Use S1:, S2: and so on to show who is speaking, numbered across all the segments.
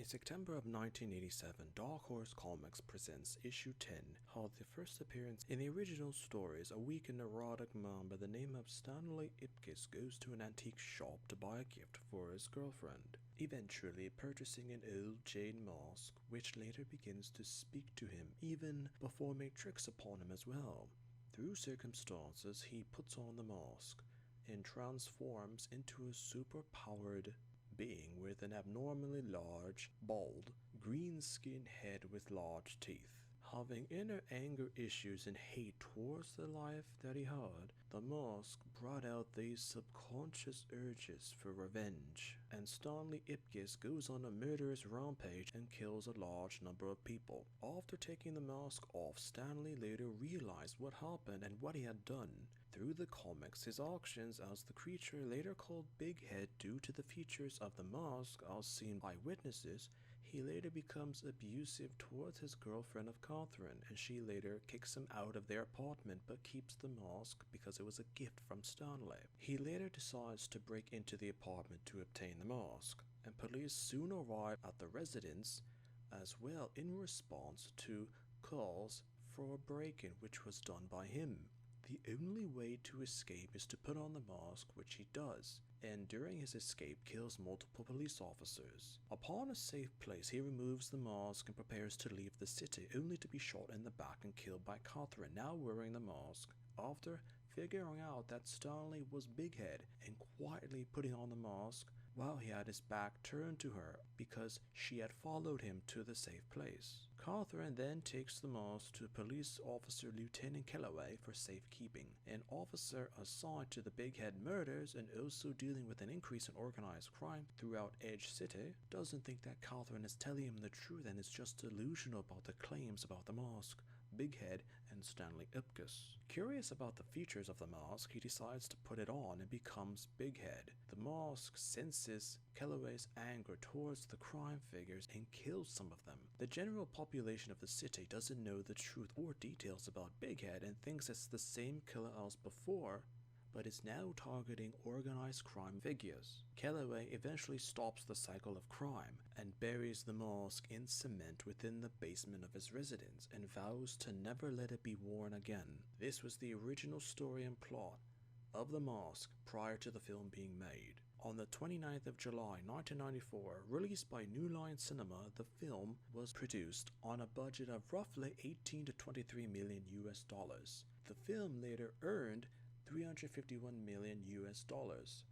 S1: In September of 1987, Dark Horse Comics presents issue 10, how the first appearance in the original stories, a weak and neurotic man by the name of Stanley Ipkiss goes to an antique shop to buy a gift for his girlfriend, eventually purchasing an old jade mask, which later begins to speak to him, even performing tricks upon him as well. Through circumstances, he puts on the mask and transforms into a super-powered being with an abnormally large, bald, green-skinned head with large teeth. Having inner anger issues and hate towards the life that he had, the mask brought out these subconscious urges for revenge, and Stanley Ipkiss goes on a murderous rampage and kills a large number of people. After taking the mask off, Stanley later realized what happened and what he had done. Through the comics, his actions as the creature later called Big Head due to the features of the mask as seen by witnesses, he later becomes abusive towards his girlfriend of Catherine, and she later kicks him out of their apartment but keeps the mask because it was a gift from Stanley. He later decides to break into the apartment to obtain the mask, and police soon arrive at the residence as well in response to calls for a break-in which was done by him. The only way to escape is to put on the mask, which he does, and during his escape kills multiple police officers. Upon a safe place, he removes the mask and prepares to leave the city, only to be shot in the back and killed by Catherine, now wearing the mask, after figuring out that Stanley was Big Head and quietly putting on the mask while he had his back turned to her because she had followed him to the safe place. Catherine then takes the mask to police officer Lieutenant Kellaway for safekeeping, an officer assigned to the Big Head murders and also dealing with an increase in organized crime throughout Edge City. Doesn't think that Catherine is telling him the truth and is just delusional about the claims about the mask, Big Head, and Stanley Ipkiss. Curious about the features of the mask, he decides to put it on and becomes Big Head. The mask senses Kellaway's anger towards the crime figures and kills some of them. The general population of the city doesn't know the truth or details about Big Head and thinks it's the same killer as before, but is now targeting organized crime figures. Kellaway eventually stops the cycle of crime and buries the mask in cement within the basement of his residence and vows to never let it be worn again. This was the original story and plot of the mask prior to the film being made. On the 29th of July 1994, released by New Line Cinema, the film was produced on a budget of roughly 18 to 23 million US dollars. The film later earned $351 million US dollars.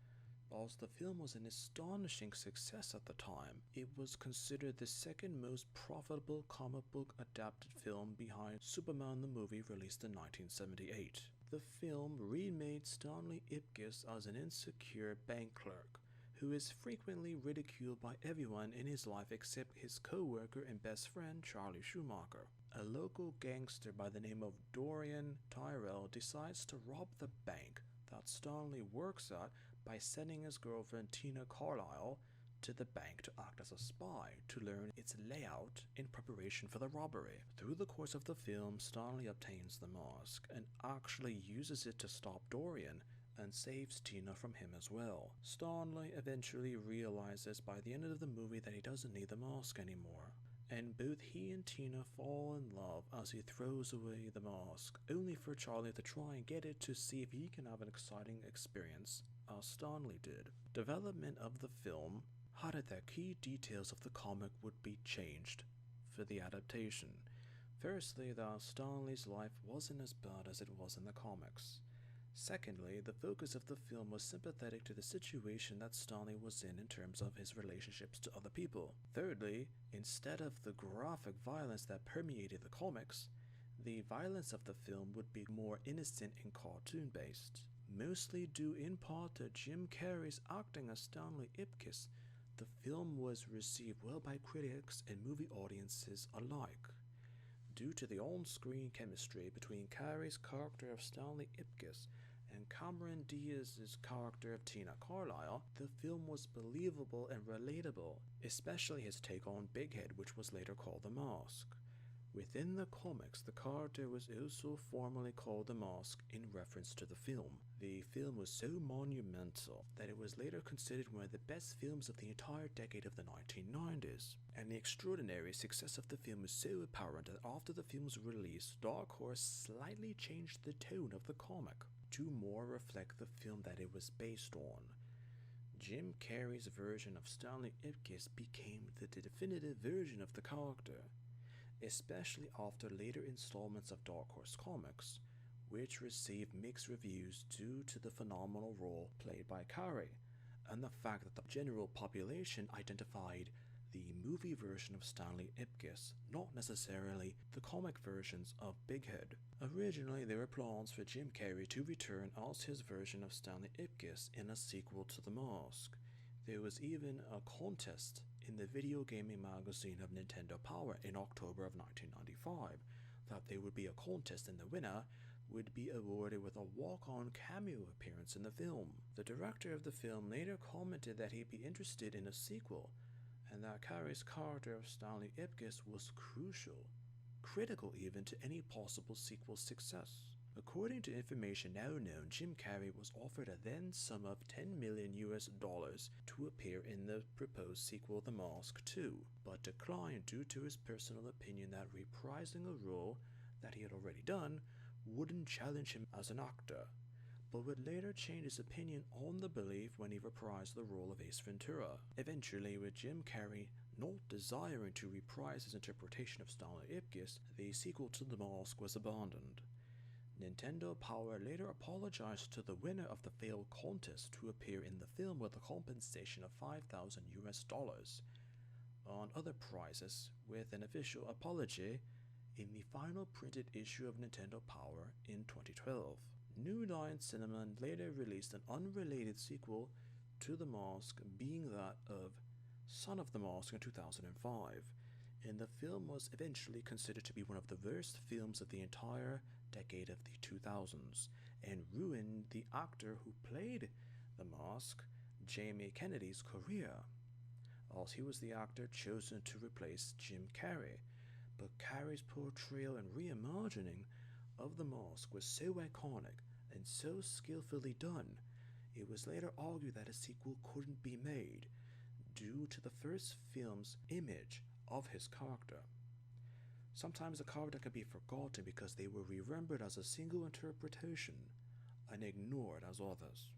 S1: Whilst the film was an astonishing success at the time, it was considered the second most profitable comic book adapted film behind Superman the movie released in 1978. The film remade Stanley Ipkiss as an insecure bank clerk who is frequently ridiculed by everyone in his life except his co-worker and best friend Charlie Schumacher. A local gangster by the name of Dorian Tyrell decides to rob the bank that Stanley works at by sending his girlfriend Tina Carlisle to the bank to act as a spy to learn its layout in preparation for the robbery. Through the course of the film, Stanley obtains the mask and actually uses it to stop Dorian and saves Tina from him as well. Stanley eventually realizes by the end of the movie that he doesn't need the mask anymore, and both he and Tina fall in love as he throws away the mask, only for Charlie to try and get it to see if he can have an exciting experience as Stanley did. Development of the film had it that key details of the comic would be changed for the adaptation. Firstly, that Stanley's life wasn't as bad as it was in the comics. Secondly, the focus of the film was sympathetic to the situation that Stanley was in terms of his relationships to other people. Thirdly, instead of the graphic violence that permeated the comics, the violence of the film would be more innocent and cartoon-based. Mostly due in part to Jim Carrey's acting as Stanley Ipkiss, the film was received well by critics and movie audiences alike. Due to the on-screen chemistry between Carrey's character of Stanley Ipkiss and Cameron Diaz's character of Tina Carlisle, the film was believable and relatable, especially his take on Big Head, which was later called The Mask. Within the comics, the character was also formally called the Mask in reference to the film. The film was so monumental that it was later considered one of the best films of the entire decade of the 1990s. And the extraordinary success of the film was so apparent that after the film's release, Dark Horse slightly changed the tone of the comic to more reflect the film that it was based on. Jim Carrey's version of Stanley Ipkiss became the definitive version of the character, especially after later installments of Dark Horse Comics, which received mixed reviews due to the phenomenal role played by Carrey, and the fact that the general population identified the movie version of Stanley Ipkiss, not necessarily the comic versions of Big Head. Originally, there were plans for Jim Carrey to return as his version of Stanley Ipkiss in a sequel to The Mask. There was even a contest in the video gaming magazine of Nintendo Power in October of 1995 that there would be a contest and the winner would be awarded with a walk-on cameo appearance in the film. The director of the film later commented that he'd be interested in a sequel, and that Carrey's character of Stanley Ipkiss was critical even to any possible sequel success. According to information now known, Jim Carrey was offered a then sum of $10 million to appear in the proposed sequel The Mask 2, but declined due to his personal opinion that reprising a role that he had already done wouldn't challenge him as an actor, but would later change his opinion on the belief when he reprised the role of Ace Ventura. Eventually, with Jim Carrey not desiring to reprise his interpretation of Stanley Ipkiss, the sequel to The Mask was abandoned. Nintendo Power later apologized to the winner of the failed contest to appear in the film with a compensation of $5,000 on other prizes, with an official apology in the final printed issue of Nintendo Power in 2012. New Line Cinema later released an unrelated sequel to The Mask, being that of Son of the Mask in 2005, and the film was eventually considered to be one of the worst films of the entire decade of the 2000s, and ruined the actor who played the Mask, Jamie Kennedy's career, as he was the actor chosen to replace Jim Carrey. But Carrey's portrayal and reimagining of the Mask was so iconic and so skillfully done, it was later argued that a sequel couldn't be made due to the first film's image of his character. Sometimes a character can be forgotten because they were remembered as a single interpretation and ignored as others.